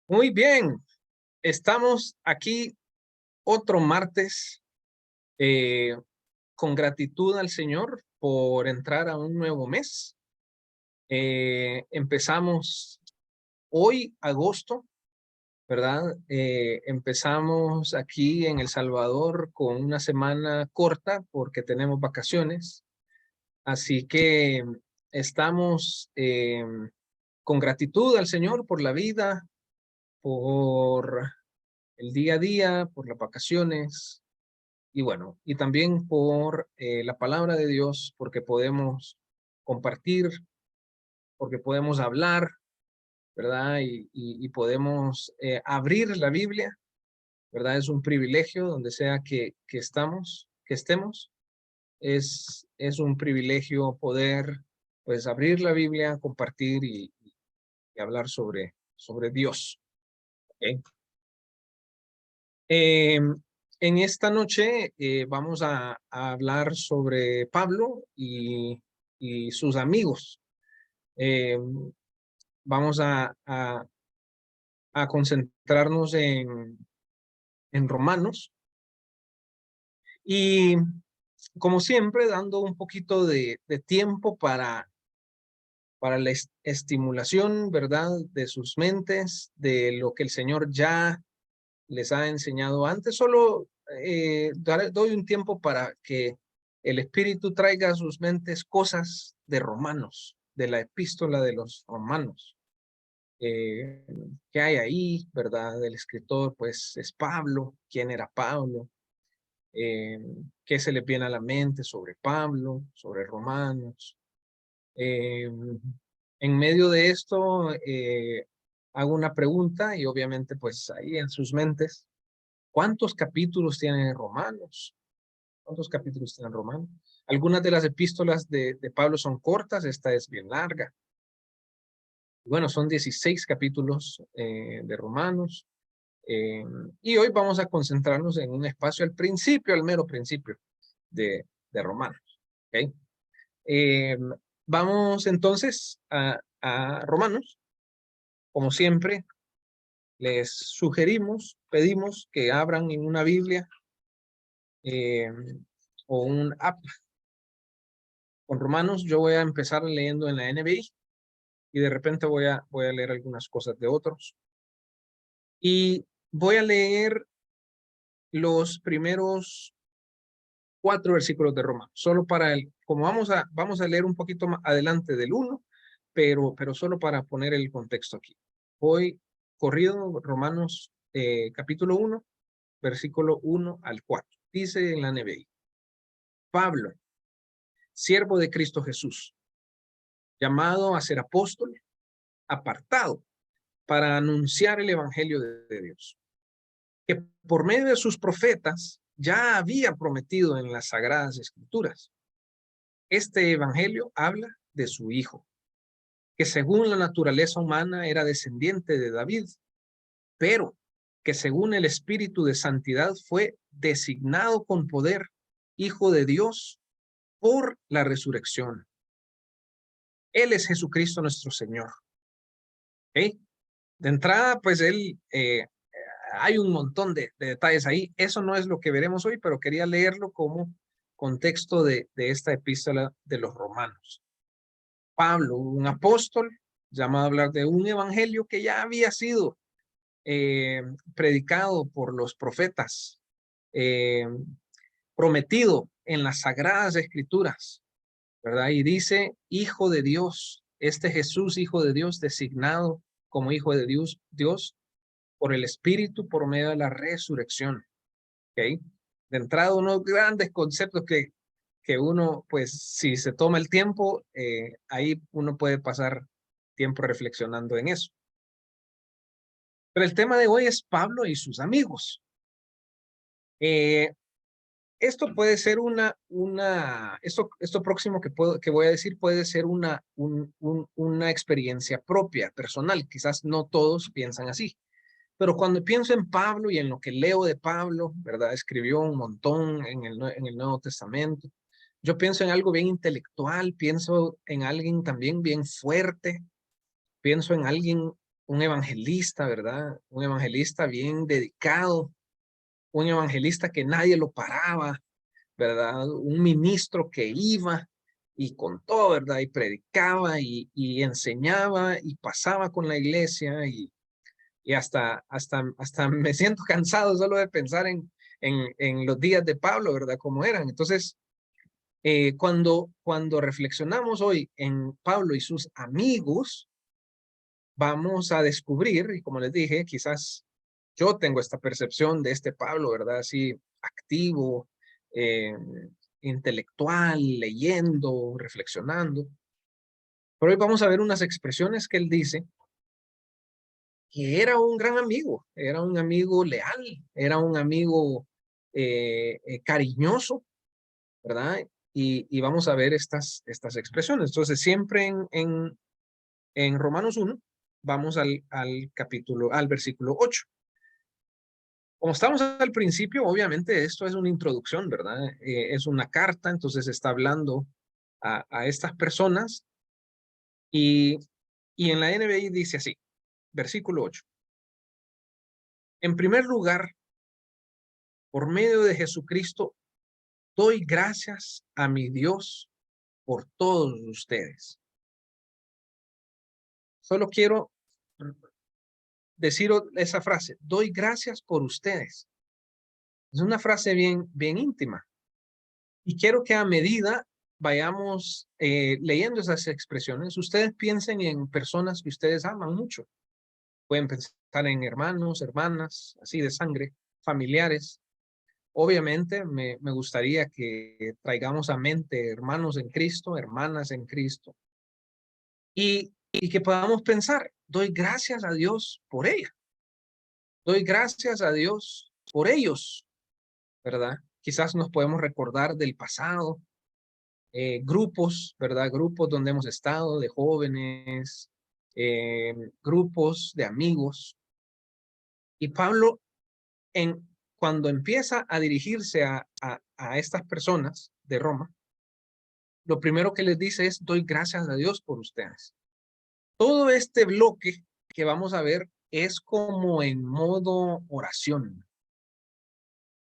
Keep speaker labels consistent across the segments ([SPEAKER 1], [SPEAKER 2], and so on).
[SPEAKER 1] Muy bien, estamos aquí otro martes eh, con gratitud al Señor por entrar a un nuevo mes. Empezamos hoy, agosto, ¿verdad? Empezamos aquí en El Salvador con una semana corta porque tenemos vacaciones. Así que estamos con gratitud al Señor por la vida, por el día a día, por las vacaciones y bueno, y también por la palabra de Dios, porque podemos compartir, porque podemos hablar, ¿verdad? Y podemos abrir la Biblia, ¿verdad? Es un privilegio donde sea que estemos. Es un privilegio poder, pues, abrir la Biblia, compartir y hablar sobre Dios. ¿Ok? Eh, en esta noche vamos a hablar sobre Pablo y sus amigos. Eh, vamos a concentrarnos en Romanos y, como siempre, dando un poquito de tiempo para la estimulación, ¿verdad? De sus mentes, de lo que el Señor ya les ha enseñado antes. Solo doy un tiempo para que el Espíritu traiga a sus mentes cosas de Romanos, de la epístola de los Romanos. Eh, ¿Qué hay ahí, verdad? El escritor, pues, es Pablo. ¿Quién era Pablo? Eh, ¿Qué se le viene a la mente sobre Pablo, sobre Romanos? Eh, en medio de esto, hago una pregunta y obviamente, pues, ahí en sus mentes, ¿cuántos capítulos tiene Romanos? ¿Cuántos capítulos tiene Romanos? Algunas de las epístolas de Pablo son cortas, esta es bien larga. Bueno, son 16 capítulos de Romanos. eh, y hoy vamos a concentrarnos en un espacio al principio, al mero principio de Romanos. ¿Ok? Eh, Vamos entonces a Romanos. Como siempre, les sugerimos, pedimos que abran en una Biblia eh, o un app con Romanos. Yo voy a empezar leyendo en la NBI y de repente voy a leer algunas cosas de otros. Y voy a leer los primeros 4 versículos de Romanos, solo para como vamos a leer un poquito más adelante del 1, pero solo para poner el contexto aquí. Voy corrido, Romanos capítulo 1, versículo 1 al 4. Dice en la NBI: Pablo, siervo de Cristo Jesús, llamado a ser apóstol, apartado para anunciar el evangelio de Dios, que por medio de sus profetas ya había prometido en las sagradas escrituras. Este evangelio habla de su hijo, que según la naturaleza humana era descendiente de David, pero que según el Espíritu de Santidad fue designado con poder hijo de Dios por la resurrección. Él es Jesucristo nuestro Señor. ¿Okay? De entrada, pues hay un montón de detalles ahí. Eso no es lo que veremos hoy, pero quería leerlo como contexto de esta epístola de los Romanos. Pablo, un apóstol, llamado a hablar de un evangelio que ya había sido predicado por los profetas, eh, prometido en las sagradas escrituras, ¿verdad? Y dice, hijo de Dios, este Jesús, hijo de Dios, designado como hijo de Dios por el Espíritu por medio de la resurrección. ¿Ok? De entrada, unos grandes conceptos que uno, pues, si se toma el tiempo, ahí uno puede pasar tiempo reflexionando en eso. Pero el tema de hoy es Pablo y sus amigos. Eh, Esto puede ser esto próximo que voy a decir puede ser una experiencia propia, personal. Quizás no todos piensan así. Pero cuando pienso en Pablo y en lo que leo de Pablo, ¿verdad? Escribió un montón en el Nuevo Testamento. Yo pienso en algo bien intelectual, pienso en alguien también bien fuerte, pienso en alguien un evangelista, ¿verdad? Un evangelista bien dedicado, un evangelista que nadie lo paraba, ¿verdad? Un ministro que iba y con todo, ¿verdad? Y predicaba y enseñaba y pasaba con la iglesia y hasta me siento cansado solo de pensar en los días de Pablo, ¿verdad? Cómo eran. Entonces, cuando reflexionamos hoy en Pablo y sus amigos, vamos a descubrir, y como les dije, quizás yo tengo esta percepción de este Pablo, ¿verdad? Así activo, eh, intelectual, leyendo, reflexionando. Pero hoy vamos a ver unas expresiones que él dice que era un gran amigo, era un amigo leal, era un amigo cariñoso, ¿verdad? Y vamos a ver estas expresiones. Entonces, siempre en Romanos 1, vamos al versículo 8. Como estamos al principio, obviamente esto es una introducción, ¿verdad? Es una carta, entonces está hablando a estas personas y en la NBI dice así, versículo 8. En primer lugar, por medio de Jesucristo, doy gracias a mi Dios por todos ustedes. Solo quiero decir esa frase, doy gracias por ustedes. Es una frase bien íntima. Y quiero que a medida vayamos leyendo esas expresiones, ustedes piensen en personas que ustedes aman mucho. Pueden pensar en hermanos, hermanas, así de sangre, familiares. Obviamente me gustaría que traigamos a mente hermanos en Cristo, hermanas en Cristo. Y que podamos pensar, doy gracias a Dios por ella. Doy gracias a Dios por ellos, ¿verdad? Quizás nos podemos recordar del pasado, grupos, ¿verdad? Grupos donde hemos estado, de jóvenes, grupos de amigos. Y Pablo, cuando empieza a dirigirse a estas personas de Roma, lo primero que les dice es, doy gracias a Dios por ustedes. Todo este bloque que vamos a ver es como en modo oración.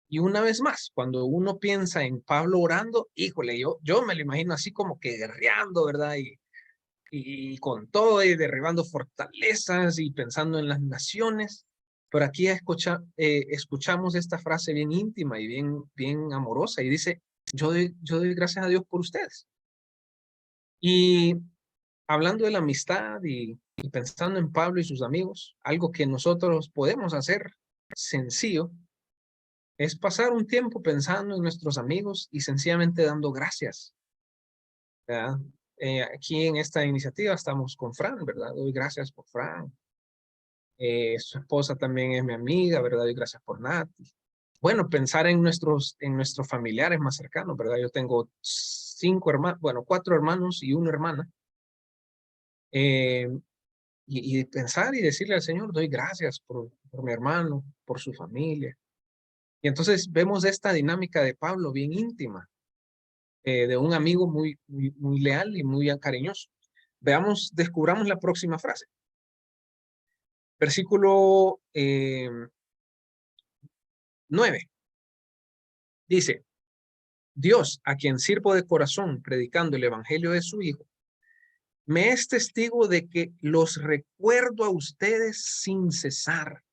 [SPEAKER 1] Y una vez más, cuando uno piensa en Pablo orando, híjole, yo me lo imagino así como que guerreando, ¿verdad? Y con todo y derribando fortalezas y pensando en las naciones. Pero aquí escuchamos esta frase bien íntima y bien amorosa y dice, yo doy gracias a Dios por ustedes. Y hablando de la amistad y pensando en Pablo y sus amigos, algo que nosotros podemos hacer sencillo es pasar un tiempo pensando en nuestros amigos y sencillamente dando gracias, ¿verdad? Aquí en esta iniciativa estamos con Fran, ¿verdad? Doy gracias por Fran. Su esposa también es mi amiga, ¿verdad? Doy gracias por Nati. Bueno, pensar en nuestros familiares más cercanos, ¿verdad? Yo tengo 5 hermanos, bueno, 4 hermanos y una hermana. Y pensar y decirle al Señor, doy gracias por mi hermano, por su familia. Y entonces vemos esta dinámica de Pablo bien íntima, de un amigo muy leal y muy cariñoso. Descubramos la próxima frase. Versículo 9. Dice, Dios, a quien sirvo de corazón predicando el evangelio de su Hijo, me es testigo de que los recuerdo a ustedes sin cesar.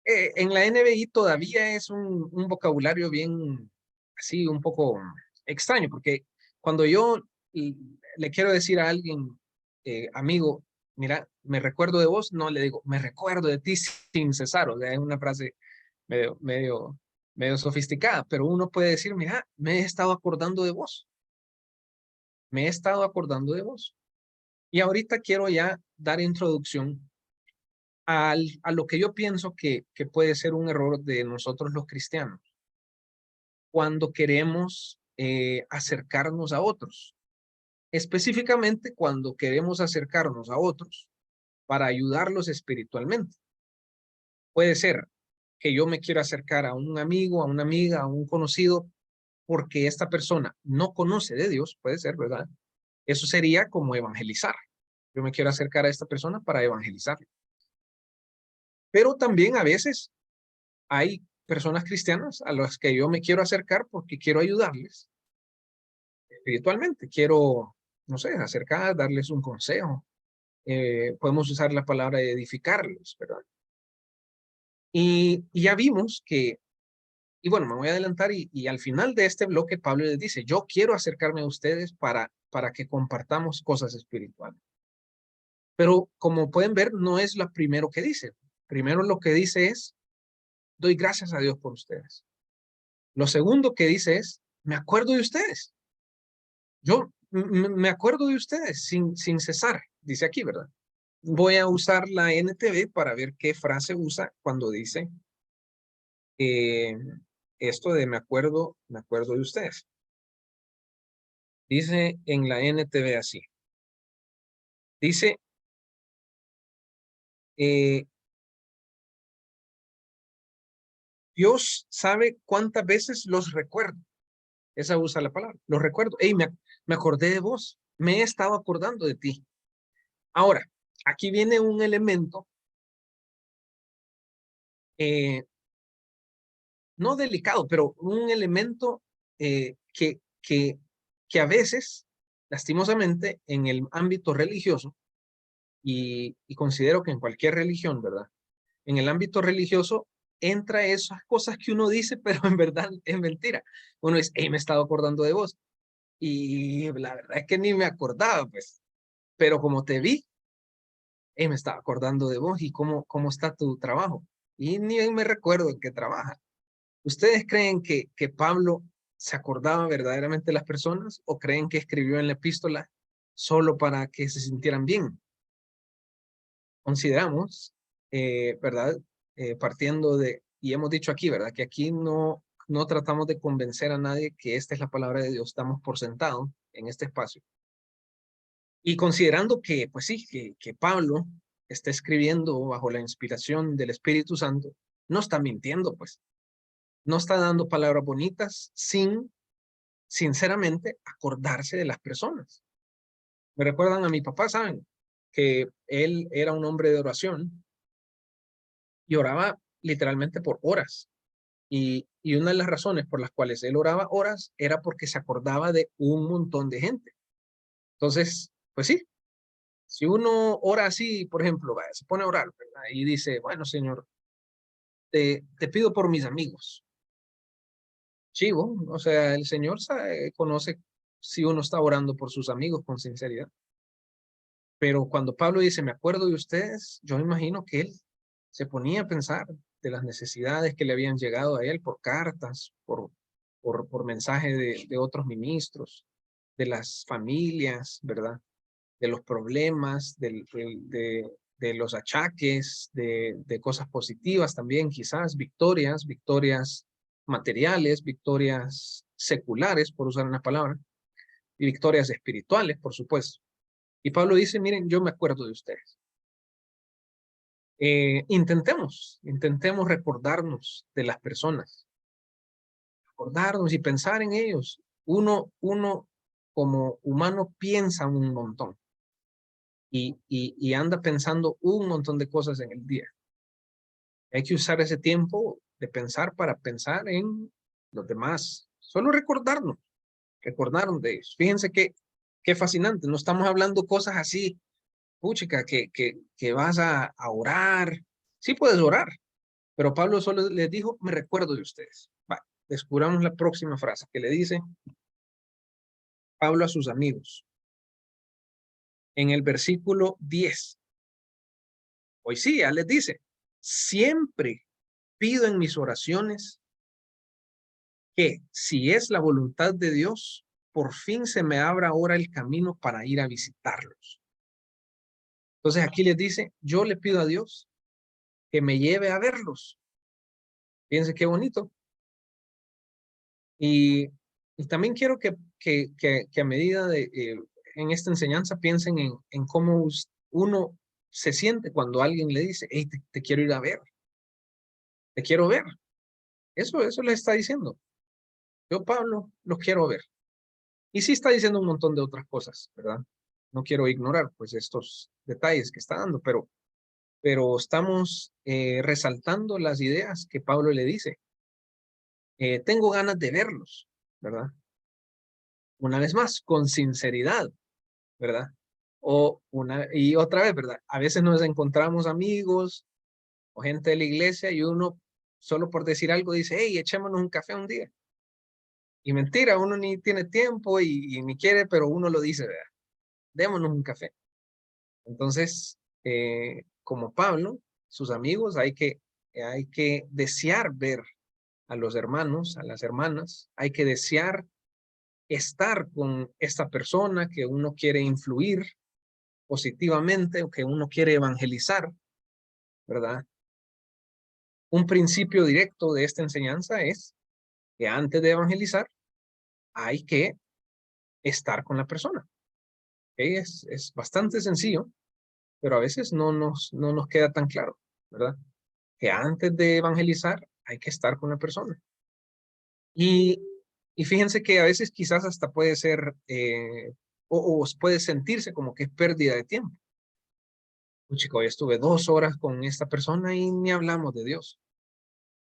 [SPEAKER 1] En la NBI todavía es un vocabulario bien así, un poco extraño, porque cuando yo le quiero decir a alguien, amigo, mira, me recuerdo de vos, no le digo, me recuerdo de ti sin cesar, o sea, es una frase medio sofisticada, pero uno puede decir, mira, me he estado acordando de vos, me he estado acordando de vos. Y ahorita quiero ya dar introducción a lo que yo pienso que puede ser un error de nosotros los cristianos cuando queremos acercarnos a otros, específicamente cuando queremos acercarnos a otros para ayudarlos espiritualmente. Puede ser que yo me quiera acercar a un amigo, a una amiga, a un conocido, porque esta persona no conoce de Dios, puede ser, ¿verdad? Eso sería como evangelizar. Yo me quiero acercar a esta persona para evangelizarla. Pero también a veces hay personas cristianas a las que yo me quiero acercar porque quiero ayudarles espiritualmente. Quiero, no sé, acercar, darles un consejo. Podemos usar la palabra de edificarlos, ¿verdad? Y ya vimos que, y bueno, me voy a adelantar y al final de este bloque Pablo les dice, yo quiero acercarme a ustedes para que compartamos cosas espirituales. Pero como pueden ver, no es lo primero que dice. Primero lo que dice es, doy gracias a Dios por ustedes. Lo segundo que dice es, me acuerdo de ustedes. Yo me acuerdo de ustedes sin cesar, dice aquí, ¿verdad? Voy a usar la NTV para ver qué frase usa cuando dice esto de me acuerdo de ustedes. Dice en la NTV así. Dice, Dios sabe cuántas veces los recuerdo. Esa usa la palabra, los recuerdo. Hey, me acordé de vos, me he estado acordando de ti. Ahora, aquí viene un elemento, no delicado, pero un elemento que a veces, lastimosamente, en el ámbito religioso, y considero que en cualquier religión, ¿verdad? En el ámbito religioso entra esas cosas que uno dice, pero en verdad es mentira. Uno dice, hey, me he estado acordando de vos. Y la verdad es que ni me acordaba, pues. Pero como te vi, hey, me estaba acordando de vos y cómo está tu trabajo. Y ni me recuerdo en qué trabaja. ¿Ustedes creen que Pablo se acordaba verdaderamente de las personas o creen que escribió en la epístola solo para que se sintieran bien? Consideramos, ¿verdad? Partiendo de, y hemos dicho aquí, ¿verdad? Que aquí no tratamos de convencer a nadie que esta es la palabra de Dios, estamos por sentado en este espacio. Y considerando que, pues sí, que Pablo está escribiendo bajo la inspiración del Espíritu Santo, no está mintiendo, pues. No está dando palabras bonitas sin, sinceramente, acordarse de las personas. Me recuerdan a mi papá, ¿saben? Que él era un hombre de oración y oraba literalmente por horas. Y una de las razones por las cuales él oraba horas era porque se acordaba de un montón de gente. Entonces, pues sí, si uno ora así, por ejemplo, se pone a orar, ¿verdad? Y dice, bueno, Señor, te pido por mis amigos. Chivo, o sea, el Señor conoce si uno está orando por sus amigos con sinceridad. Pero cuando Pablo dice, me acuerdo de ustedes, yo me imagino que él se ponía a pensar de las necesidades que le habían llegado a él por cartas, por mensaje de otros ministros, de las familias, ¿verdad? De los problemas, de los achaques, de cosas positivas también, quizás, victorias materiales, victorias seculares, por usar una palabra, y victorias espirituales, por supuesto. Y Pablo dice, miren, yo me acuerdo de ustedes. Intentemos recordarnos de las personas, recordarnos y pensar en ellos. Uno como humano piensa un montón y anda pensando un montón de cosas en el día. Hay que usar ese tiempo de pensar para pensar en los demás. Solo recordarnos de ellos. Fíjense qué fascinante. No estamos hablando cosas así, puchica, que vas a orar. Sí puedes orar, pero Pablo solo les dijo, me recuerdo de ustedes. Va, descubramos la próxima frase que le dice Pablo a sus amigos. En el versículo 10. Hoy sí, ya les dice, siempre pido en mis oraciones que si es la voluntad de Dios, por fin se me abra ahora el camino para ir a visitarlos. Entonces aquí les dice, yo le pido a Dios que me lleve a verlos. Fíjense qué bonito. Y también quiero que a medida de, en esta enseñanza piensen en cómo uno se siente cuando alguien le dice, hey, te quiero ir a ver, te quiero ver. Eso le está diciendo. Yo, Pablo, los quiero ver. Y sí está diciendo un montón de otras cosas, ¿verdad? no quiero ignorar pues estos detalles que está dando, pero estamos resaltando las ideas que Pablo le dice. Tengo ganas de verlos, ¿verdad? Una vez más, con sinceridad, ¿verdad? Y otra vez, ¿verdad? A veces nos encontramos amigos o gente de la iglesia y uno, solo por decir algo, dice, hey, echémonos un café un día. Y mentira, uno ni tiene tiempo y ni quiere, pero uno lo dice, ¿verdad? Démonos un café. Entonces, como Pablo, sus amigos, hay que desear ver a los hermanos, a las hermanas, hay que desear estar con esta persona que uno quiere influir positivamente o que uno quiere evangelizar, ¿verdad? Un principio directo de esta enseñanza es que antes de evangelizar hay que estar con la persona. ¿Okay? Es bastante sencillo, pero a veces no nos queda tan claro, ¿verdad? Que antes de evangelizar hay que estar con la persona. Y, y fíjense que a veces quizás hasta puede ser, o puede sentirse como que es pérdida de tiempo. Chico, hoy estuve 2 horas con esta persona y ni hablamos de Dios.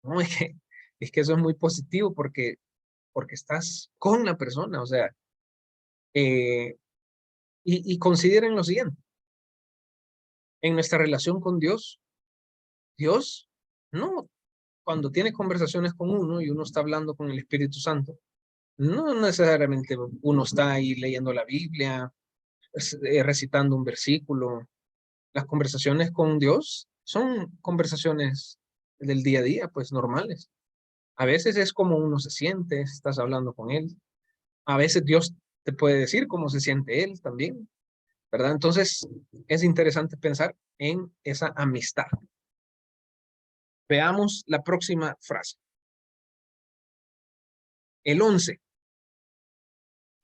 [SPEAKER 1] No, es que eso es muy positivo porque estás con la persona, o sea, y consideren lo siguiente, en nuestra relación con Dios, Dios, no, cuando tiene conversaciones con uno y uno está hablando con el Espíritu Santo, no necesariamente uno está ahí leyendo la Biblia, recitando un versículo. Las conversaciones con Dios son conversaciones del día a día, pues normales. A veces es como uno se siente, estás hablando con Él. A veces Dios te puede decir cómo se siente Él también, ¿verdad? Entonces es interesante pensar en esa amistad. Veamos la próxima frase. El 11.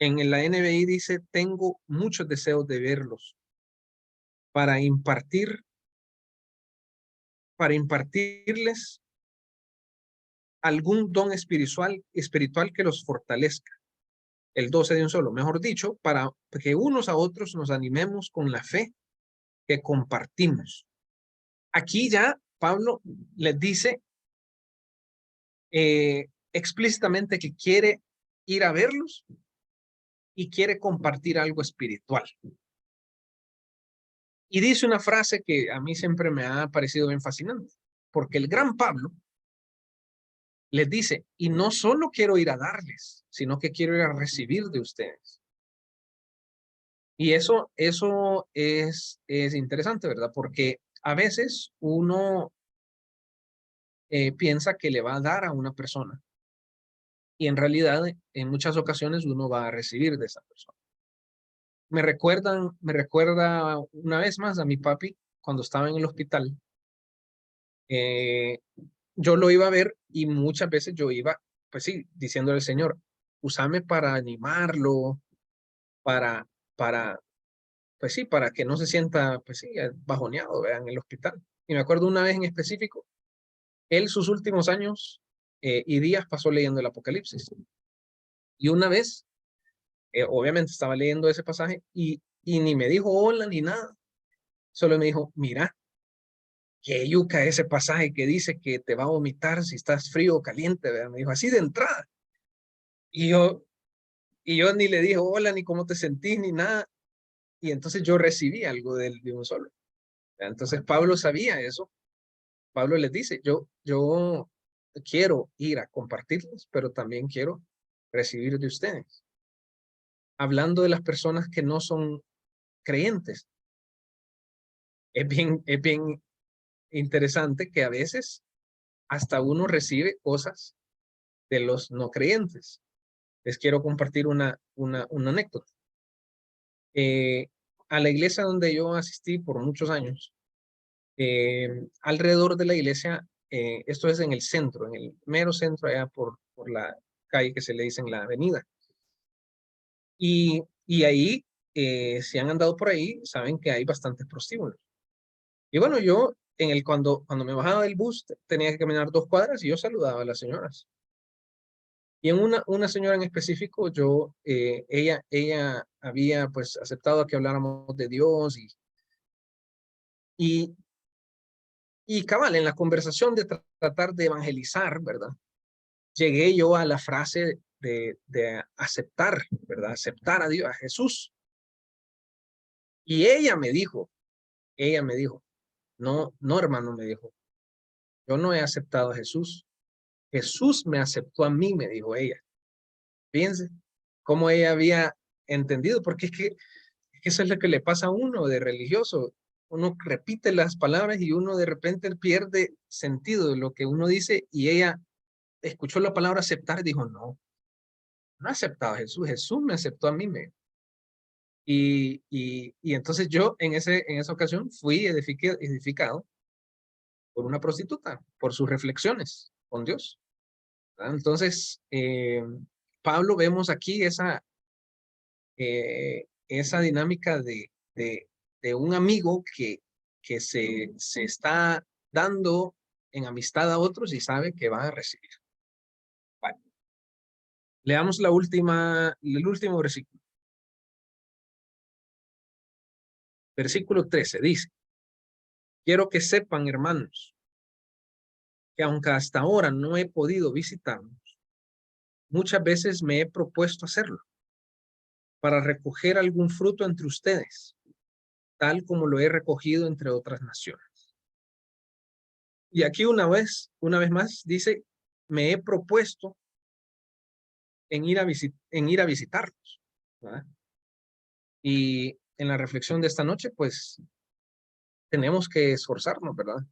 [SPEAKER 1] En la NBI dice, tengo muchos deseos de verlos para impartirles algún don espiritual que los fortalezca. El 12 de un solo, mejor dicho, para que unos a otros nos animemos con la fe que compartimos. Aquí ya Pablo les dice explícitamente que quiere ir a verlos y quiere compartir algo espiritual. Y dice una frase que a mí siempre me ha parecido bien fascinante, porque el gran Pablo les dice, y no solo quiero ir a darles, sino que quiero ir a recibir de ustedes. Y eso es interesante, ¿verdad? Porque a veces uno piensa que le va a dar a una persona y en realidad en muchas ocasiones uno va a recibir de esa persona. Me recuerda una vez más a mi papi cuando estaba en el hospital. Yo lo iba a ver y muchas veces yo iba, pues sí, diciéndole al Señor, úsame para animarlo, para, para, pues sí, para que no se sienta, pues sí, bajoneado, ¿verdad? En el hospital. Y me acuerdo una vez en específico, él sus últimos años y días pasó leyendo el Apocalipsis. Y una vez, obviamente estaba leyendo ese pasaje y ni me dijo hola ni nada. Solo me dijo, mira, que yuca ese pasaje que dice que te va a vomitar si estás frío o caliente, ¿verdad? Me dijo así de entrada. Y yo, y yo ni le dije hola, ni cómo te sentís, ni nada. Y entonces yo recibí algo de un solo. Entonces Pablo sabía eso. Pablo les dice, yo quiero ir a compartirles, pero también quiero recibir de ustedes. Hablando de las personas que no son creyentes, es bien interesante que a veces hasta uno recibe cosas de los no creyentes. Les quiero compartir una anécdota. A la iglesia donde yo asistí por muchos años, alrededor de la iglesia, esto es en el centro, en el mero centro, allá por la calle que se le dice en la avenida. Y ahí, si han andado por ahí, saben que hay bastantes prostíbulos. Y bueno, yo cuando me bajaba del bus tenía que caminar 2 cuadras y yo saludaba a las señoras. Y en una señora en específico, ella había pues aceptado que habláramos de Dios y, y cabal, en la conversación de tratar de evangelizar, ¿verdad? Llegué yo a la frase de aceptar, ¿verdad? Aceptar a Dios, a Jesús. Y ella me dijo, no, no hermano, me dijo, yo no he aceptado a Jesús. Jesús me aceptó a mí, me dijo ella. Fíjense cómo ella había entendido, porque es que eso es lo que le pasa a uno de religioso. Uno repite las palabras y uno de repente pierde sentido de lo que uno dice y ella escuchó la palabra aceptar y dijo, no, no he aceptado a Jesús, Jesús me aceptó a mí. Y entonces yo en esa ocasión fui edificado por una prostituta, por sus reflexiones con Dios, ¿verdad? Entonces, Pablo vemos aquí esa dinámica de un amigo que se está dando en amistad a otros y sabe que va a recibir. Vale. Leamos el último versículo. Versículo 13 dice, quiero que sepan, hermanos, que aunque hasta ahora no he podido visitarlos, muchas veces me he propuesto hacerlo para recoger algún fruto entre ustedes, tal como lo he recogido entre otras naciones. Y aquí una vez más dice, me he propuesto en ir a visitarlos, ¿verdad? Y en la reflexión de esta noche, pues tenemos que esforzarnos, ¿verdad?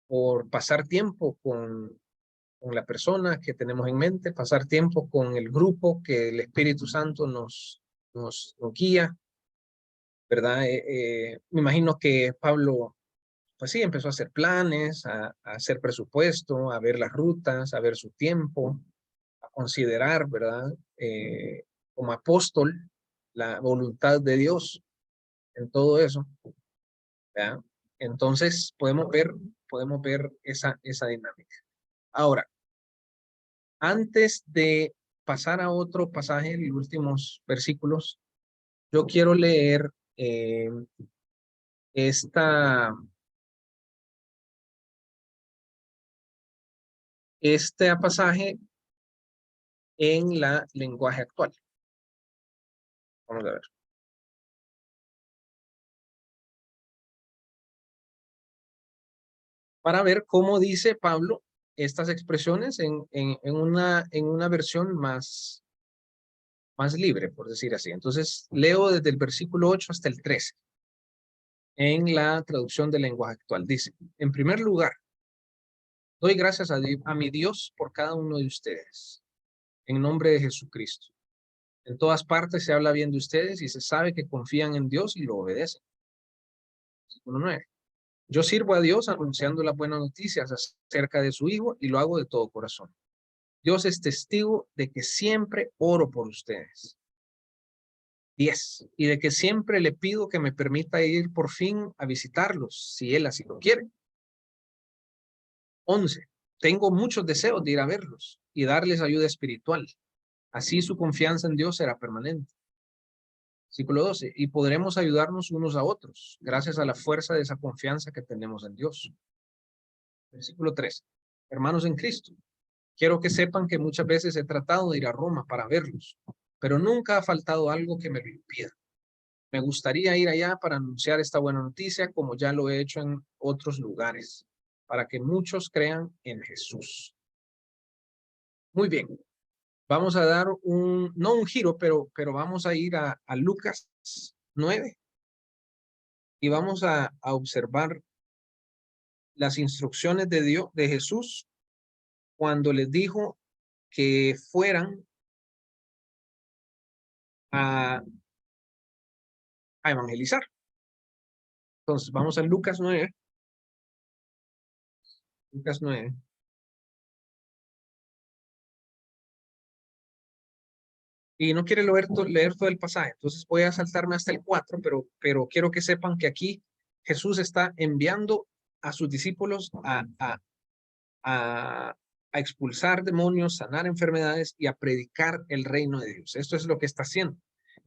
[SPEAKER 1] Por pasar tiempo con la persona que tenemos en mente, pasar tiempo con el grupo que el Espíritu Santo nos guía, ¿verdad? Me imagino que Pablo, pues sí, empezó a hacer planes, a hacer presupuesto, a ver las rutas, a ver su tiempo, a considerar, ¿verdad? Como apóstol, la voluntad de Dios en todo eso, ¿verdad? Entonces podemos ver esa dinámica. Ahora, antes de pasar a otro pasaje, los últimos versículos, yo quiero leer esta, este pasaje en la lenguaje actual. Vamos a ver. Para ver cómo dice Pablo estas expresiones en una versión más libre, por decir así. Entonces, leo desde el versículo 8 hasta el 13 en la traducción del lenguaje actual. Dice, en primer lugar, doy gracias a mi Dios por cada uno de ustedes, en nombre de Jesucristo. En todas partes se habla bien de ustedes y se sabe que confían en Dios y lo obedecen. Versículo 9. Yo sirvo a Dios anunciando las buenas noticias acerca de su Hijo y lo hago de todo corazón. Dios es testigo de que siempre oro por ustedes. 10. Y de que siempre le pido que me permita ir por fin a visitarlos, si Él así lo quiere. 11. Tengo muchos deseos de ir a verlos y darles ayuda espiritual. Así su confianza en Dios será permanente. Versículo 12. Y podremos ayudarnos unos a otros, gracias a la fuerza de esa confianza que tenemos en Dios. Versículo 13. Hermanos en Cristo, quiero que sepan que muchas veces he tratado de ir a Roma para verlos, pero nunca ha faltado algo que me lo impida. Me gustaría ir allá para anunciar esta buena noticia, como ya lo he hecho en otros lugares, para que muchos crean en Jesús. Muy bien. Vamos a dar no un giro, pero vamos a ir a Lucas 9 y vamos a observar las instrucciones de Dios, de Jesús, cuando les dijo que fueran a evangelizar. Entonces, vamos a Lucas 9. Lucas 9. Y no quiere leer todo el pasaje, entonces voy a saltarme hasta el 4, pero quiero que sepan que aquí Jesús está enviando a sus discípulos a a expulsar demonios, sanar enfermedades y a predicar el reino de Dios. Esto es lo que está haciendo.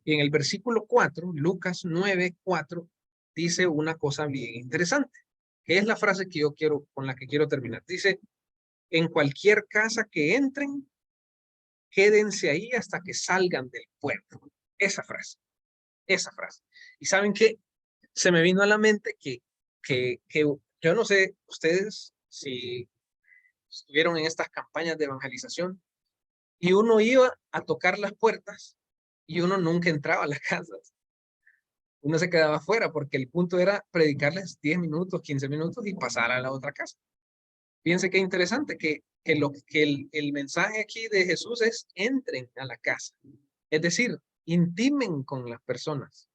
[SPEAKER 1] Y en el versículo 4, Lucas 9:4, dice una cosa bien interesante, que es la frase que yo quiero, con la que quiero terminar. Dice, en cualquier casa que entren, quédense ahí hasta que salgan del pueblo. Esa frase, esa frase. Y ¿saben qué? Se me vino a la mente que yo no sé ustedes si estuvieron en estas campañas de evangelización y uno iba a tocar las puertas y uno nunca entraba a las casas. Uno se quedaba afuera porque el punto era predicarles 10 minutos, 15 minutos y pasar a la otra casa. Fíjense qué interesante que el mensaje aquí de Jesús es entren a la casa. Es decir, intimen con las personas.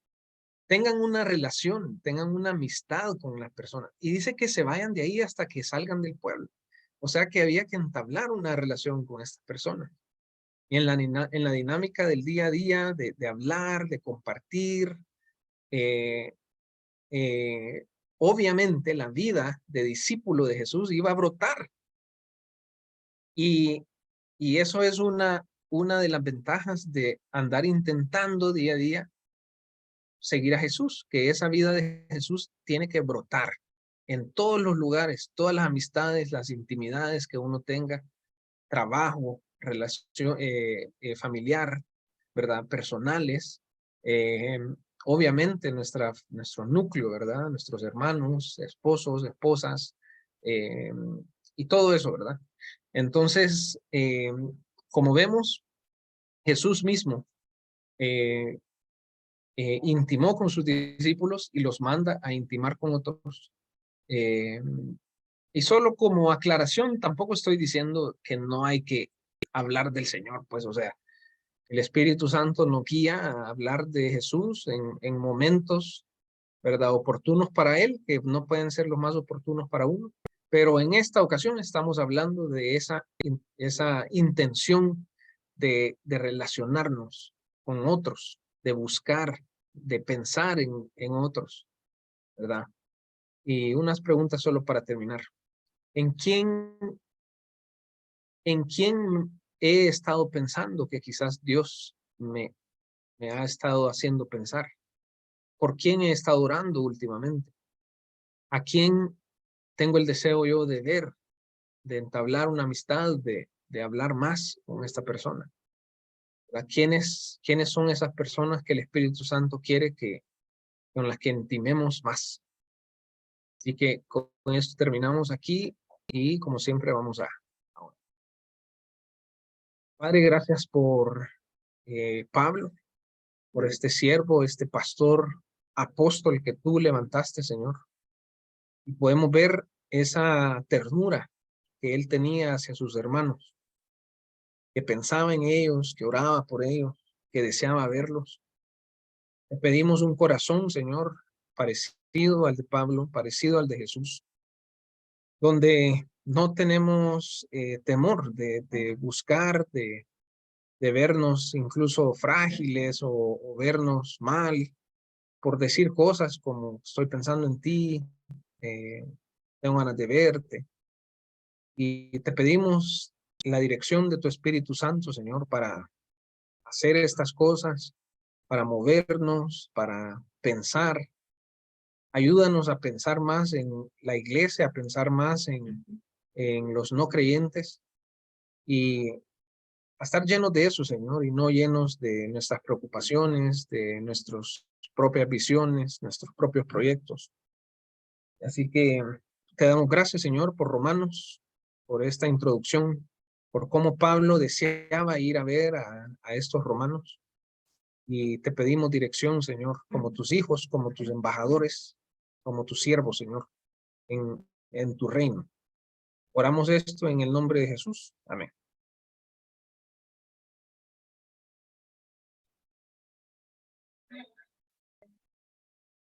[SPEAKER 1] Tengan una relación, tengan una amistad con las personas. Y dice que se vayan de ahí hasta que salgan del pueblo. O sea que había que entablar una relación con estas personas. Y en la dinámica del día a día, de hablar, de compartir, eh, eh, obviamente la vida de discípulo de Jesús iba a brotar. Y, y eso es una de las ventajas de andar intentando día a día seguir a Jesús, que esa vida de Jesús tiene que brotar en todos los lugares, todas las amistades, las intimidades que uno tenga, trabajo, relación familiar, ¿verdad? Personales, eh, obviamente nuestro núcleo, ¿verdad? Nuestros hermanos, esposos, esposas, eh, y todo eso, ¿verdad? Entonces, como vemos, Jesús mismo eh, intimó con sus discípulos y los manda a intimar con otros. Eh, y solo como aclaración, tampoco estoy diciendo que no hay que hablar del Señor, pues, o sea, el Espíritu Santo nos guía a hablar de Jesús en momentos, ¿verdad? Oportunos para Él, que no pueden ser los más oportunos para uno. Pero en esta ocasión estamos hablando de esa intención de relacionarnos con otros, de buscar, de pensar en otros, ¿verdad? Y unas preguntas solo para terminar. ¿En quién, en quién he estado pensando que quizás Dios me ha estado haciendo pensar? ¿Por quién he estado orando últimamente? ¿A quién tengo el deseo yo de ver, de entablar una amistad, de hablar más con esta persona? ¿Quiénes son esas personas que el Espíritu Santo quiere con las que intimemos más? Así que con esto terminamos aquí y como siempre vamos a orar. Padre, gracias por Pablo, por este siervo, este pastor, apóstol que tú levantaste, Señor. Y podemos ver esa ternura que él tenía hacia sus hermanos, que pensaba en ellos, que oraba por ellos, que deseaba verlos. Te pedimos un corazón, Señor, parecido al de Pablo, parecido al de Jesús, donde no tenemos temor de buscar, de vernos incluso frágiles o vernos mal por decir cosas como estoy pensando en ti, eh, tengo ganas de verte. Y te pedimos la dirección de tu Espíritu Santo, Señor, para hacer estas cosas, para movernos, para pensar. Ayúdanos a pensar más en la iglesia, a pensar más en los no creyentes y a estar llenos de eso, Señor, y no llenos de nuestras preocupaciones, de nuestras propias visiones, nuestros propios proyectos. Así que te damos gracias, Señor, por Romanos, por esta introducción, por cómo Pablo deseaba ir a ver a estos romanos. Y te pedimos dirección, Señor, como tus hijos, como tus embajadores, como tus siervos, Señor, en tu reino. Oramos esto en el nombre de Jesús. Amén.